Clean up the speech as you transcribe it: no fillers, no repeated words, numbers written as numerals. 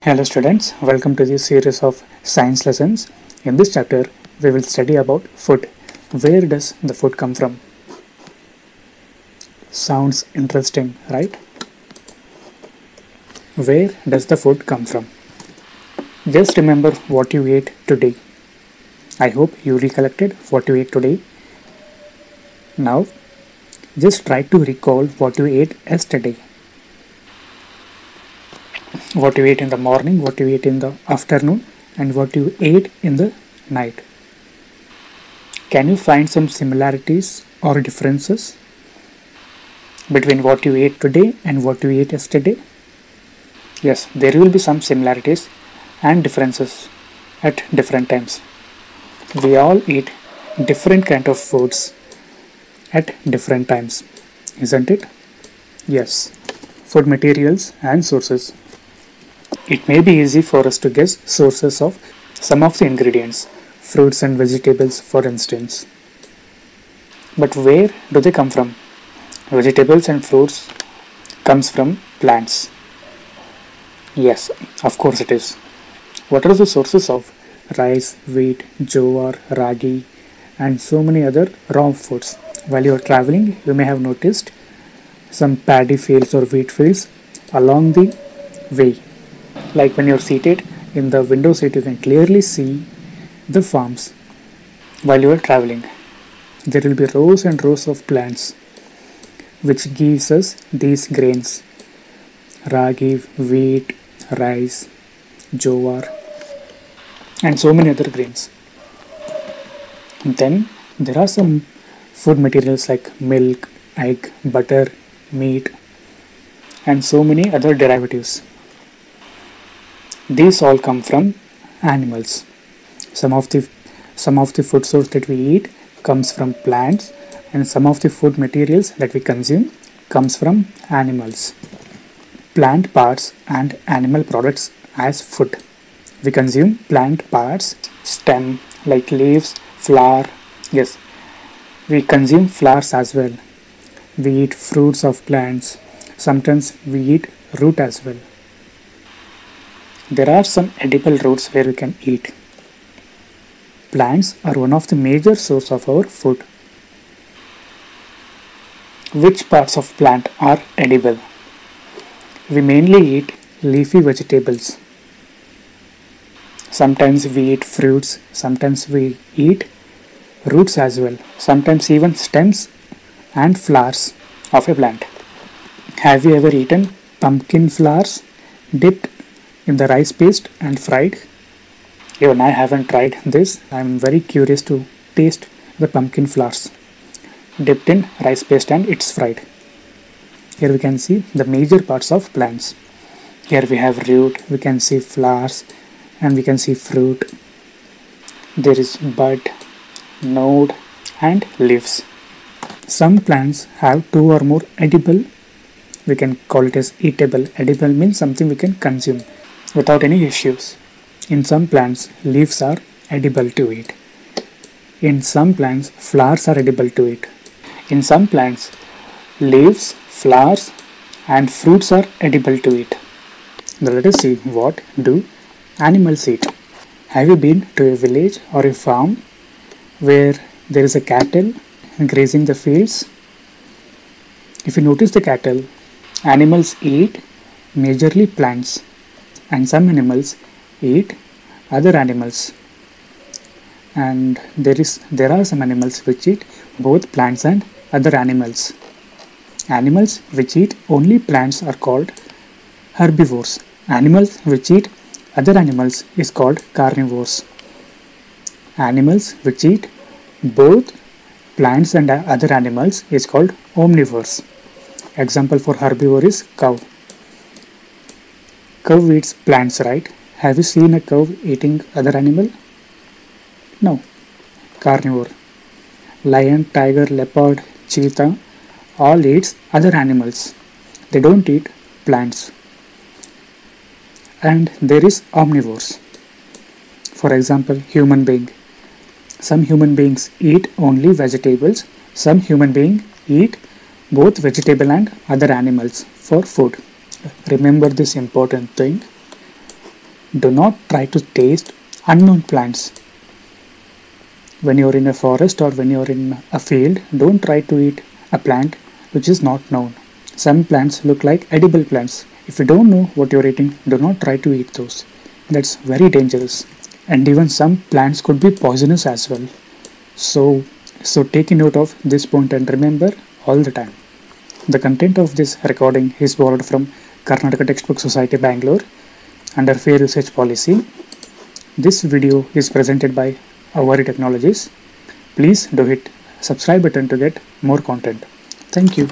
Hello students, welcome to this series of science lessons. In this chapter, we will study about food. Where does the food come from? Sounds interesting, right? Where does the food come from? Just remember what you ate today. I hope you recollected what you ate today. Now, just try to recall what you ate yesterday. What you ate in the morning, what you ate in the afternoon, and what you ate in the night. Can you find some similarities or differences between what you ate today and what you ate yesterday? Yes, there will be some similarities and differences at different times. We all eat different kind of foods at different times, isn't it? Yes, food materials and sources. It may be easy for us to guess sources of some of the ingredients, fruits and vegetables for instance. But where do they come from? Vegetables and fruits comes from plants. Yes, of course it is. What are the sources of rice, wheat, jowar, ragi and so many other raw foods? While you are traveling, you may have noticed some paddy fields or wheat fields along the way. Like when you're seated in the window seat, you can clearly see the farms while you are traveling. There will be rows and rows of plants which gives us these grains: ragi, wheat, rice, jowar and so many other grains. And then there are some food materials like milk, egg, butter, meat and so many other derivatives. These all come from animals. Some of the food source that we eat comes from plants, and some of the food materials that we consume comes from animals. Plant parts and animal products as food. We consume plant parts, stem like leaves, flower. Yes, we consume flowers as well. We eat fruits of plants. Sometimes we eat root as well. There are some edible roots where we can eat. Plants are one of the major source of our food. Which parts of plant are edible? We mainly eat leafy vegetables. Sometimes we eat fruits, sometimes we eat roots as well, sometimes even stems and flowers of a plant. Have you ever eaten pumpkin flowers dipped in the rice paste and fried? Even I haven't tried this. I am very curious to taste the pumpkin flowers dipped in rice paste and it's fried. Here we can see the major parts of plants. Here we have root, we can see flowers and we can see fruit. There is bud, node and leaves. Some plants have two or more edible. We can call it as eatable. Edible means something we can consume without any issues. In some plants, leaves are edible to eat. In some plants, flowers are edible to eat. In some plants, leaves, flowers and fruits are edible to eat. Now let us see, what do animals eat? Have you been to a village or a farm where there is a cattle grazing the fields? If you notice the cattle, animals eat majorly plants, and some animals eat other animals, and there are some animals which eat both plants and other animals. Animals which eat only plants are called herbivores. Animals which eat other animals is called carnivores. Animals which eat both plants and other animals is called omnivores. Example for herbivore is cow. Cow eats plants, right? Have you seen a cow eating other animal? No. Carnivore. Lion, tiger, leopard, cheetah all eats other animals. They don't eat plants. And there is omnivores. For example, human being. Some human beings eat only vegetables. Some human beings eat both vegetable and other animals for food. Remember this important thing. Do not try to taste unknown plants. When you're in a forest or when you're in a field, don't try to eat a plant which is not known. Some plants look like edible plants. If you don't know what you're eating, do not try to eat those. That's very dangerous. And even some plants could be poisonous as well. So take note of this point and remember all the time. The content of this recording is borrowed from Karnataka Textbook Society, Bangalore, under Fair Usage Policy. This video is presented by Avari Technologies. Please do hit subscribe button to get more content. Thank you.